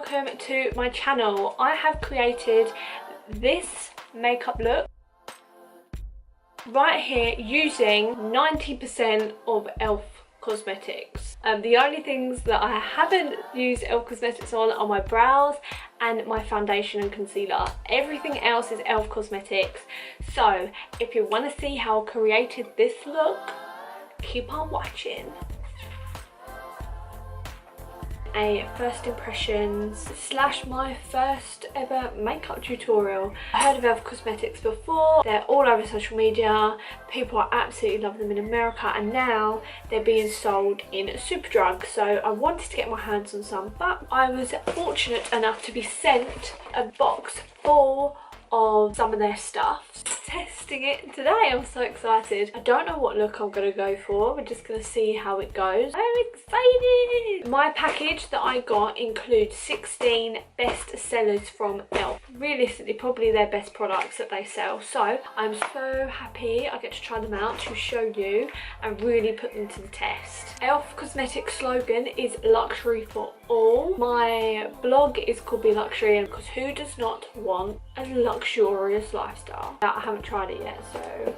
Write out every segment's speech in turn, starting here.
welcome to my channel. I have created this makeup look right here using 90% of E.L.F cosmetics. The only things that I haven't used E.L.F cosmetics on are my brows and my foundation and concealer. Everything else is E.L.F cosmetics. So if you want to see how I created this look, keep on watching. A first impressions / my first ever makeup tutorial. I heard of E.L.F cosmetics before, they're all over social media, people are absolutely love them in America, and now they're being sold in Superdrug, so I wanted to get my hands on some, but I was fortunate enough to be sent a box full of some of their stuff. Testing it today, I'm so excited. I don't know what look I'm gonna go for, we're just gonna see how it goes. I'm excited! My package that I got includes 16 best sellers from E.L.F. Realistically, probably their best products that they sell, so I'm so happy I get to try them out to show you and really put them to the test. E.L.F cosmetic slogan is luxury for all. My blog is called BEELUXURY, because who does not want a luxurious lifestyle? I haven't tried it yet, so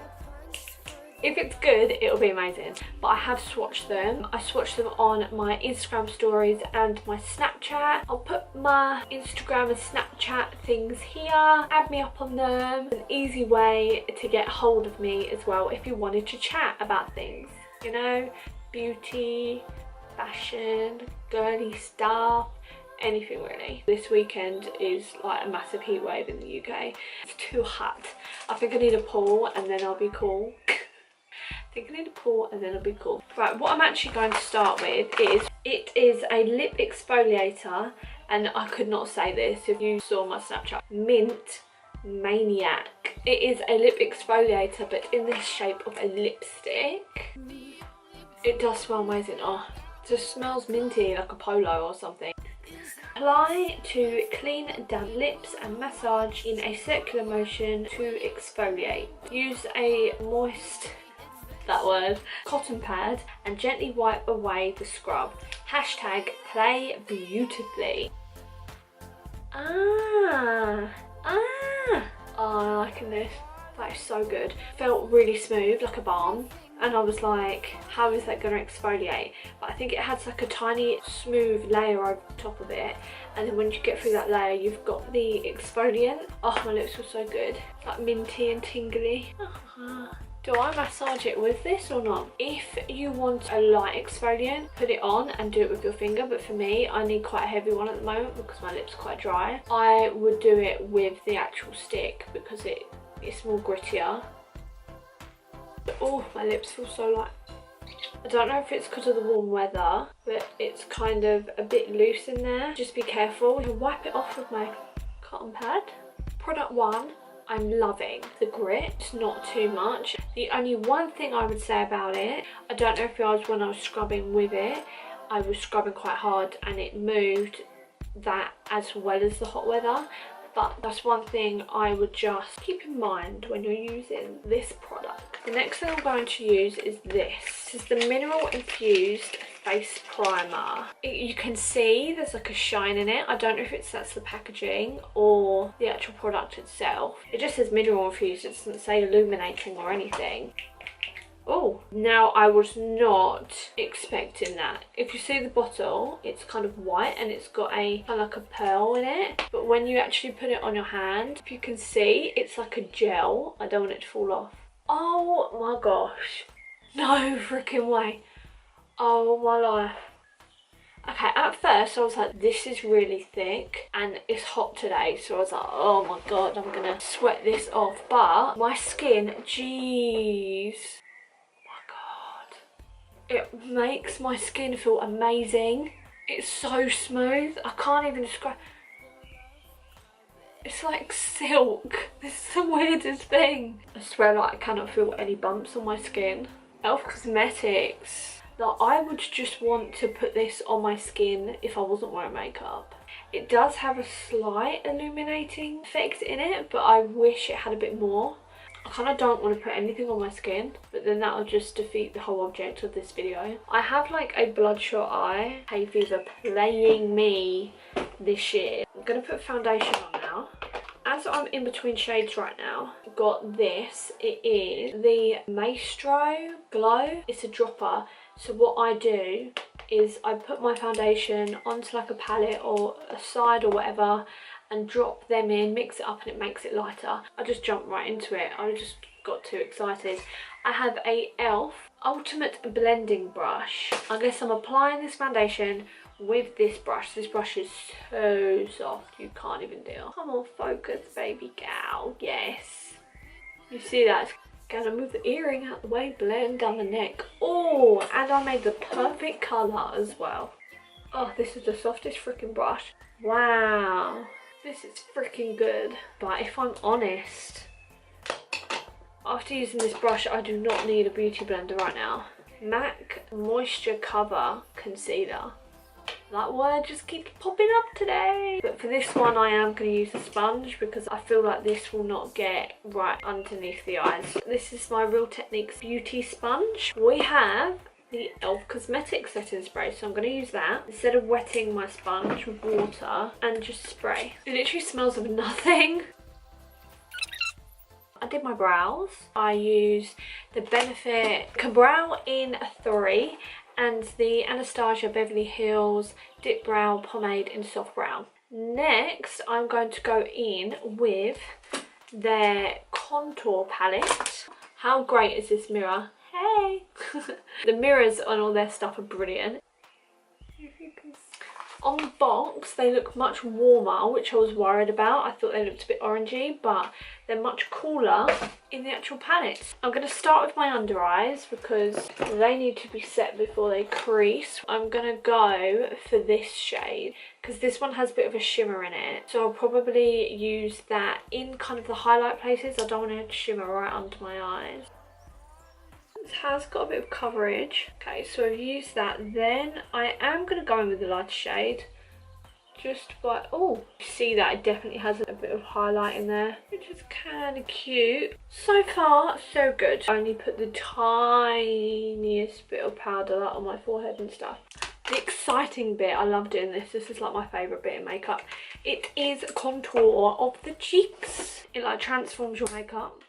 if it's good, it'll be amazing. But I have swatched them. I swatched them on my Instagram stories and my Snapchat. I'll put my Instagram and Snapchat things here. Add me up on them. An easy way to get hold of me as well if you wanted to chat about things, you know, beauty, fashion, girly stuff, anything really. This weekend is like a massive heat wave in the UK. It's too hot. I think I need a pool and then I'll be cool. Right, what I'm actually going to start with is, it is a lip exfoliator, and I could not say this if you saw my Snapchat. Mint Maniac. It is a lip exfoliator, but in the shape of a lipstick. It does smell amazing. Oh, it just smells minty, like a polo or something. Apply to clean damp lips and massage in a circular motion to exfoliate. Use a moist, cotton pad and gently wipe away the scrub. Hashtag play beautifully. Oh, I'm liking this. That is so good. Felt really smooth, like a balm. And I was like, how is that going to exfoliate? But I think it has like a tiny smooth layer over the top of it, and then when you get through that layer you've got the exfoliant. Oh, my lips were so good. It's like minty and tingly. Do I massage it with this or not? If you want a light exfoliant, put it on and do it with your finger, but for me, I need quite a heavy one at the moment because my lips are quite dry. I would do it with the actual stick because it's more grittier. Oh, my lips feel so light. I don't know if it's because of the warm weather, but it's kind of a bit loose in there. Just be careful. You wipe it off with my cotton pad. Product 1, I'm loving the grit. It's not too much. The only one thing I would say about it, I don't know if it was when I was scrubbing with it, I was scrubbing quite hard and it moved that as well as the hot weather. But that's one thing I would just keep in mind when you're using this product. The next thing I'm going to use is this. This is the Mineral Infused Face Primer. You can see there's like a shine in it. I don't know if that's the packaging or the actual product itself. It just says mineral infused. It doesn't say illuminating or anything. Oh, now I was not expecting that. If you see the bottle, it's kind of white and it's got a kind of like a pearl in it. But when you actually put it on your hand, if you can see, it's like a gel. I don't want it to fall off. Oh my gosh. No freaking way. Oh my life. Okay, at first I was like, this is really thick and it's hot today, so I was like, oh my god, I'm gonna sweat this off. But my skin, jeez. It makes my skin feel amazing. It's so smooth. I can't even describe. It's like silk. This is the weirdest thing. I swear, like, I cannot feel any bumps on my skin. E.L.F cosmetics. Like, I would just want to put this on my skin if I wasn't wearing makeup. It does have a slight illuminating effect in it, but I wish it had a bit more. I kind of don't want to put anything on my skin, but then that'll just defeat the whole object of this video. I have like a bloodshot eye, hay fever playing me this year. I'm going to put foundation on now. As I'm in between shades right now, I've got this. It is the Maestro Glow. It's a dropper. So what I do is I put my foundation onto like a palette or a side or whatever and drop them in, mix it up, and it makes it lighter. I just jump right into it. I just got too excited. I have a E.L.F. Ultimate Blending Brush. I guess I'm applying this foundation with this brush. This brush is so soft, you can't even deal. Come on, focus, baby gal. Yes. You see that? Gonna move the earring out the way, blend down the neck. Oh, and I made the perfect colour as well. Oh, this is the softest freaking brush. Wow. This is freaking good. But if I'm honest, after using this brush, I do not need a beauty blender right now. MAC Moisture-Cover Concealer. That word just keeps popping up today. But for this one, I am going to use a sponge because I feel like this will not get right underneath the eyes. This is my Real Techniques Beauty Sponge. We have the E.L.F. Cosmetic Setting Spray, so I'm going to use that instead of wetting my sponge with water and just spray. It literally smells of nothing. I did my brows. I used the Benefit Brow in 3 and the Anastasia Beverly Hills Dipbrow Pomade in Soft Brown. Next, I'm going to go in with their contour palette. How great is this mirror? Hey! The mirrors on all their stuff are brilliant. If you can see. On the box, they look much warmer, which I was worried about. I thought they looked a bit orangey, but they're much cooler in the actual palette. I'm going to start with my under eyes because they need to be set before they crease. I'm going to go for this shade because this one has a bit of a shimmer in it. So I'll probably use that in kind of the highlight places. I don't want to shimmer right under my eyes. It has got a bit of coverage. Okay, so I've used that. Then I am going to go in with the lighter shade. Just by, oh, you see that it definitely has a bit of highlight in there, which is kind of cute. So far, so good. I only put the tiniest bit of powder on my forehead and stuff. The exciting bit, I love doing this. This is like my favourite bit in makeup. It is contour of the cheeks. It like transforms your makeup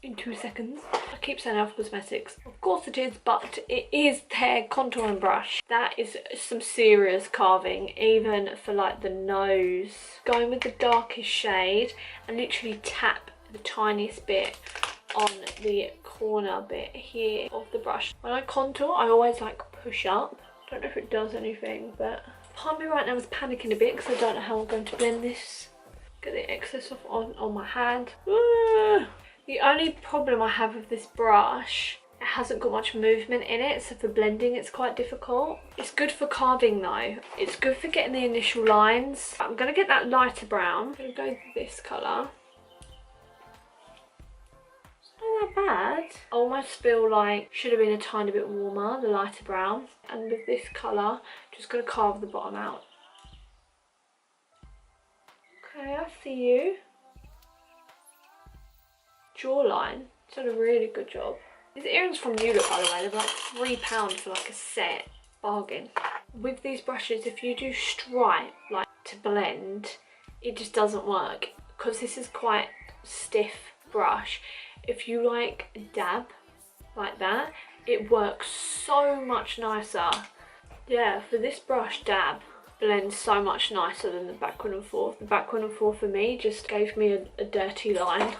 in 2 seconds. I keep saying E.L.F. Cosmetics. Of course it is, but it is their contouring brush. That is some serious carving, even for like the nose. Going with the darkest shade and literally tap the tiniest bit on the corner bit here of the brush. When I contour, I always like push up. I don't know if it does anything, but part of me right now is panicking a bit because I don't know how I'm going to blend this. Get the excess off on my hand. The only problem I have with this brush, it hasn't got much movement in it, so for blending it's quite difficult. It's good for carving though. It's good for getting the initial lines. I'm going to get that lighter brown. I'm going to go with this colour. It's not that bad. I almost feel like should have been a tiny bit warmer, the lighter brown. And with this colour, just going to carve the bottom out. Okay, I see you. Jawline. It's done a really good job. These earrings from Nouveau, by the way, they're like £3 for like a set. Bargain. With these brushes, if you do stripe like to blend, it just doesn't work because this is quite stiff brush. If you like dab like that, it works so much nicer. Yeah, for this brush, dab blends so much nicer than the backward and forth. The backward and forth for me just gave me a dirty line.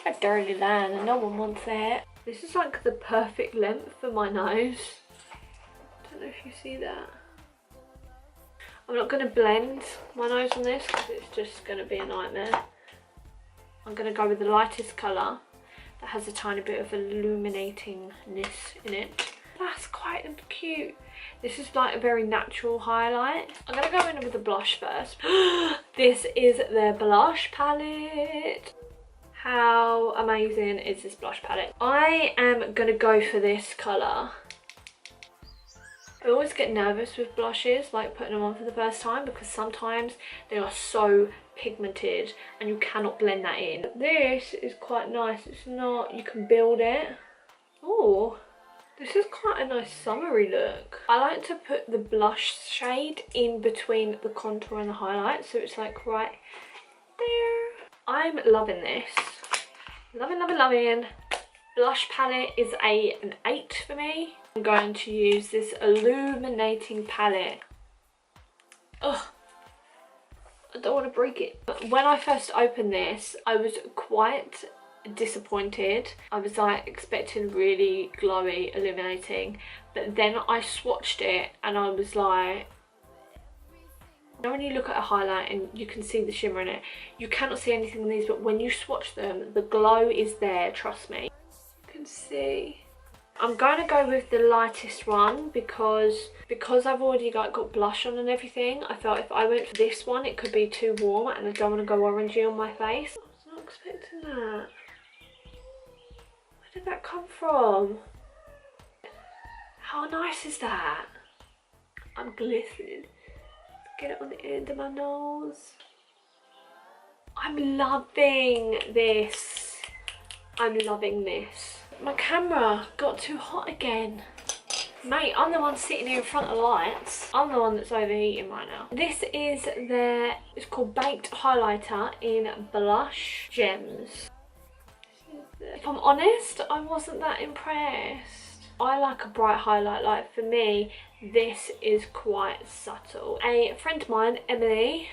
A dirty line and no one wants that. This is like the perfect length for my nose. Don't know if you see that. I'm not going to blend my nose on this because it's just going to be a nightmare. I'm going to go with the lightest colour that has a tiny bit of illuminatingness in it. That's quite cute. This is like a very natural highlight. I'm going to go in with the blush first. This is their blush palette. How amazing is this blush palette? I am going to go for this colour. I always get nervous with blushes, like putting them on for the first time, because sometimes they are so pigmented and you cannot blend that in. This is quite nice. It's not, you can build it. Oh, This is quite a nice summery look. I like to put the blush shade in between the contour and the highlight, so it's like right there. I'm loving this. Loving, loving, loving. Blush palette is an 8 for me. I'm going to use this Illuminating Palette. Ugh. I don't want to break it. When I first opened this, I was quite disappointed. I was like expecting really glowy illuminating, but then I swatched it and I was like, you know when you look at a highlight and you can see the shimmer in it, you cannot see anything in these, but when you swatch them, the glow is there, trust me. You can see. I'm going to go with the lightest one because I've already like got blush on and everything. I felt if I went for this one it could be too warm and I don't want to go orangey on my face. I was not expecting that. Where did that come from? How nice is that? I'm glistening. Get it on the end of my nose. I'm loving this. I'm loving this. My camera got too hot again. Mate, I'm the one sitting here in front of the lights. I'm the one that's overheating right now. This is it's called Baked Highlighter in Blush Gems. If I'm honest, I wasn't that impressed. I like a bright highlight. Like for me, this is quite subtle. A friend of mine, Emily,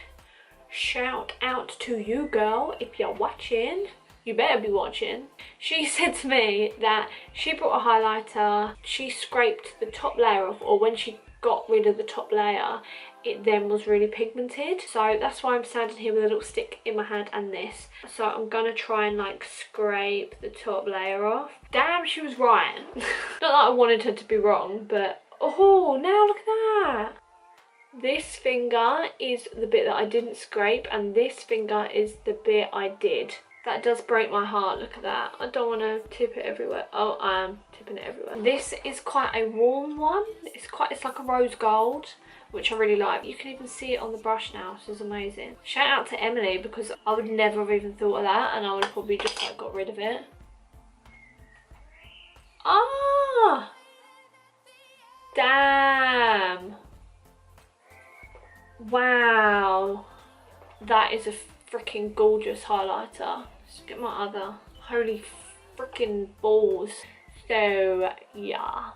shout out to you girl if you're watching. You better be watching. She said to me that she brought a highlighter, she scraped the top layer off, or when she got rid of the top layer, it then was really pigmented. So that's why I'm standing here with a little stick in my hand and this. So I'm gonna try and like scrape the top layer off. Damn, she was right. Not that I wanted her to be wrong, but oh, now look at that. This finger is the bit that I didn't scrape and this finger is the bit I did. That does break my heart, look at that. I don't want to tip it everywhere. Oh, I am tipping it everywhere. This is quite a warm one. It's like a rose gold, which I really like. You can even see it on the brush now, this is amazing. Shout out to Emily because I would never have even thought of that and I would have probably just like got rid of it. Ah! Damn! Wow! That is a freaking gorgeous highlighter. Let's get my other. Holy freaking balls. So yeah.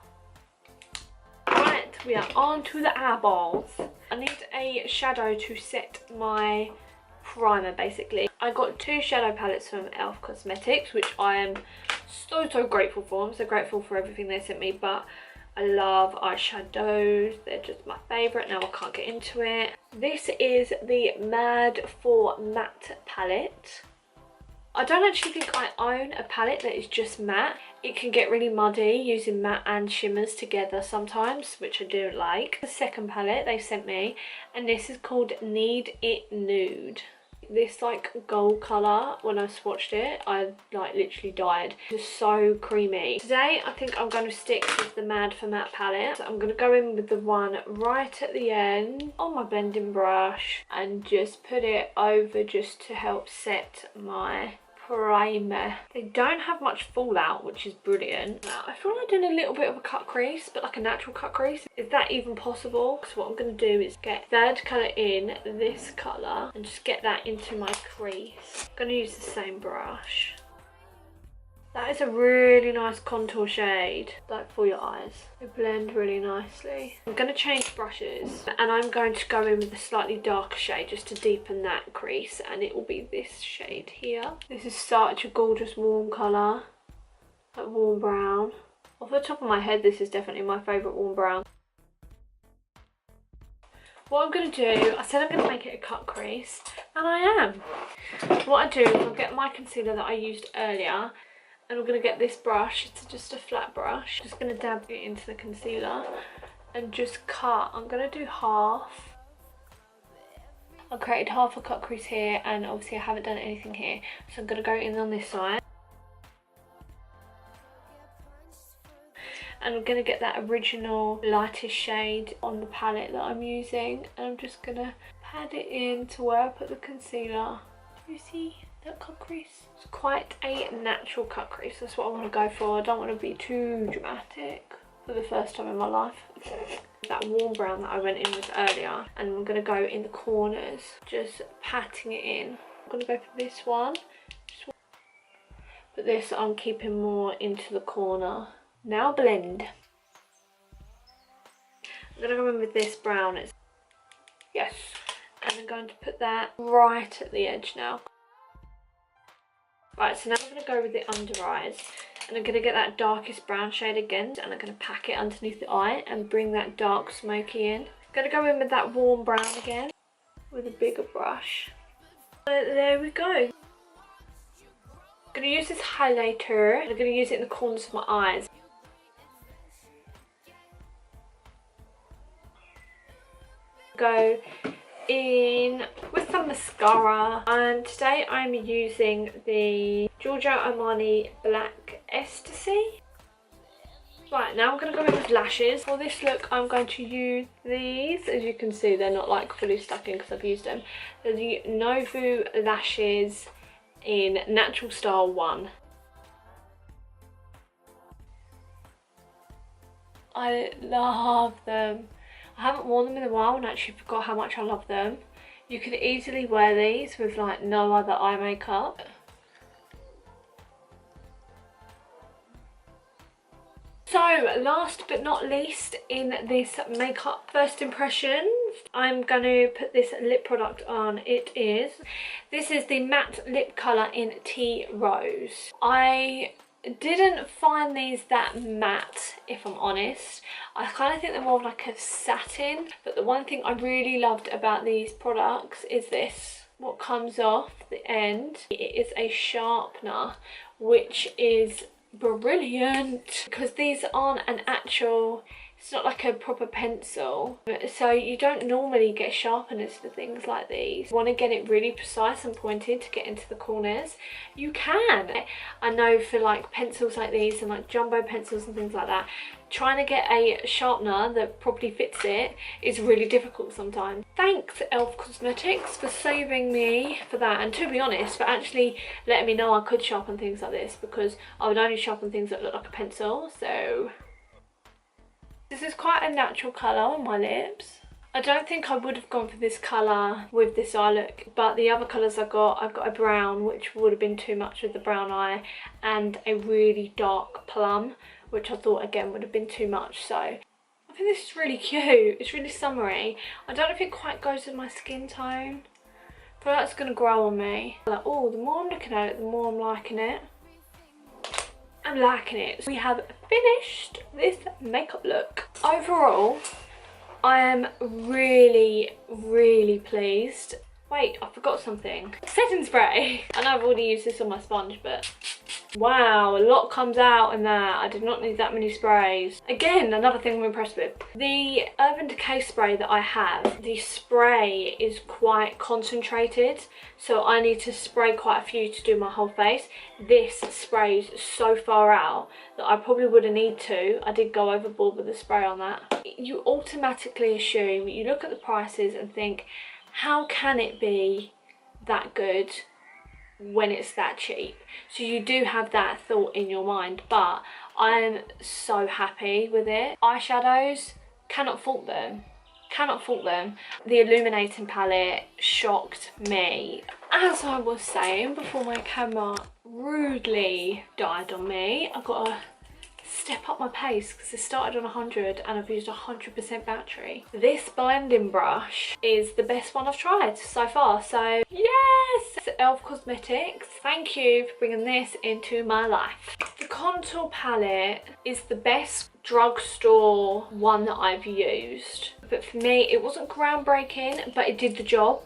Right, we are on to the eyeballs. I need a shadow to set my primer basically. I got 2 shadow palettes from E.L.F Cosmetics, which I am so grateful for. I'm so grateful for everything they sent me, but I love eyeshadows, they're just my favourite. Now I can't get into it. This is the Mad for Matte palette. I don't actually think I own a palette that is just matte. It can get really muddy using matte and shimmers together sometimes, which I don't like. The second palette they sent me, and this is called Need It Nude. This like gold colour, when I swatched it, I like literally died. It's so creamy. Today I think I'm going to stick with the Mad for Matte palette. So I'm going to go in with the one right at the end on my blending brush and just put it over just to help set my primer. They don't have much fallout, which is brilliant. Now I feel like doing a little bit of a cut crease, but like a natural cut crease. Is that even possible? So what I'm going to do is get third colour in, this colour, and just get that into my crease. I'm going to use the same brush. That is a really nice contour shade, like for your eyes. They blend really nicely. I'm going to change brushes and I'm going to go in with a slightly darker shade just to deepen that crease, and it will be this shade here. This is such a gorgeous warm colour, like warm brown. Off the top of my head, this is definitely my favourite warm brown. What I'm going to do, I said I'm going to make it a cut crease, and I am. What I do is I'll get my concealer that I used earlier, and I'm going to get this brush, it's just a flat brush. Just going to dab it into the concealer and just cut. I'm going to do half. I created half a cut crease here, and obviously I haven't done anything here. So I'm going to go in on this side. And I'm going to get that original lightest shade on the palette that I'm using. And I'm just going to pat it in to where I put the concealer. Do you see that cut crease? It's quite a natural cut crease. That's what I want to go for. I don't want to be too dramatic. for the first time in my life. That warm brown that I went in with earlier, and I'm going to go in the corners, just patting it in. I'm going to go for this one. But this I'm keeping more into the corner. Now blend. I'm going to go in with this brown. Yes. And I'm going to put that right at the edge now. Right, so now I'm going to go with the under eyes. And I'm going to get that darkest brown shade again. And I'm going to pack it underneath the eye and bring that dark smoky in. I'm going to go in with that warm brown again. With a bigger brush. There we go. I'm going to use this highlighter. And I'm going to use it in the corners of my eyes. Go in with some mascara, and today I'm using the GIORGIO Armani Black Ecstasy. Right, now I'm going to go in with lashes. For this look I'm going to use these. As you can see, they're not like fully stuck in because I've used them. They're the Nouveau lashes in Natural Style 1. I love them. I haven't worn them in a while and actually forgot how much I love them. You can easily wear these with like no other eye makeup. So last but not least in this makeup first impressions, I'm going to put this lip product on. This is the matte lip colour in Tea Rose. I didn't find these that matte, if I'm honest. I kind of think they're more of like a satin, but the one thing I really loved about these products is this. What comes off the end, it is a sharpener, which is brilliant because these aren't an actual, it's not like a proper pencil, so you don't normally get sharpeners for things like these. You want to get it really precise and pointed to get into the corners, you can. I know for like pencils like these and like jumbo pencils and things like that, trying to get a sharpener that properly fits it is really difficult sometimes. Thanks E.L.F Cosmetics for saving me for that, and to be honest for actually letting me know I could sharpen things like this, because I would only sharpen things that look like a pencil. So this is quite a natural colour on my lips. I don't think I would have gone for this colour with this eye look, but the other colours I've got a brown, which would have been too much with the brown eye, and a really dark plum, which I thought again would have been too much. So I think this is really cute. It's really summery. I don't know if it quite goes with my skin tone. I feel like it's going to grow on me. Like, oh, the more I'm looking at it, the more I'm liking it. I'm liking it. We have finished this makeup look. Overall, I am really, really pleased. Wait, I forgot something. Setting spray. I know I've already used this on my sponge, but wow, a lot comes out in that. I did not need that many sprays. Again, another thing I'm impressed with. The Urban Decay spray that I have, the spray is quite concentrated, so I need to spray quite a few to do my whole face. This sprays so far out that I probably wouldn't need to. I did go overboard with the spray on that. You automatically assume, you look at the prices and think, how can it be that good when it's that cheap? So you do have that thought in your mind, but I'm so happy with it. Eyeshadows, cannot fault them. Cannot fault them. The Illuminating Palette shocked me. As I was saying before my camera rudely died on me, I've got to step up my pace because it started on 100 and I've used 100% battery. This blending brush is the best one I've tried so far, so yes! E.L.F Cosmetics, thank you for bringing this into my life. The contour palette is the best drugstore one that I've used, but for me it wasn't groundbreaking, but it did the job.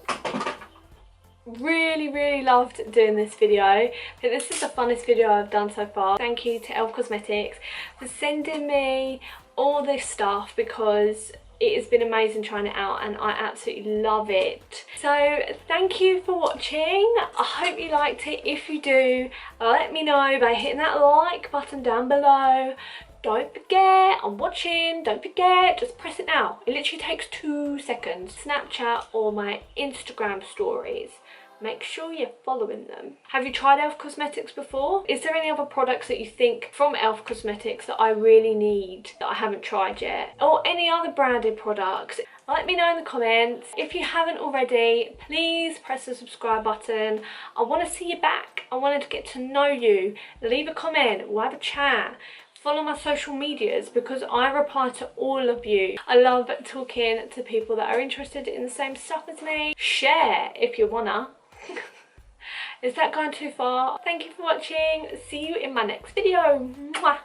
Really loved doing this video. I think this is the funnest video I've done so far. Thank you to E.L.F Cosmetics for sending me all this stuff, because it has been amazing trying it out and I absolutely love it. So thank you for watching. I hope you liked it. If you do, let me know by hitting that like button down below. Don't forget, I'm watching, don't forget, just press it now. It literally takes 2 seconds. Snapchat or my Instagram stories. make sure you're following them. Have you tried E.L.F cosmetics before? Is there any other products that you think from E.L.F cosmetics that I really need that I haven't tried yet? Or any other branded products? Let me know in the comments. If you haven't already, please press the subscribe button. I want to see you back. I wanted to get to know you. Leave a comment. We'll have a chat. Follow my social medias because I reply to all of you. I love talking to people that are interested in the same stuff as me. Share if you wanna. Is that going too far? Thank you for watching. See you in my next video. Mwah.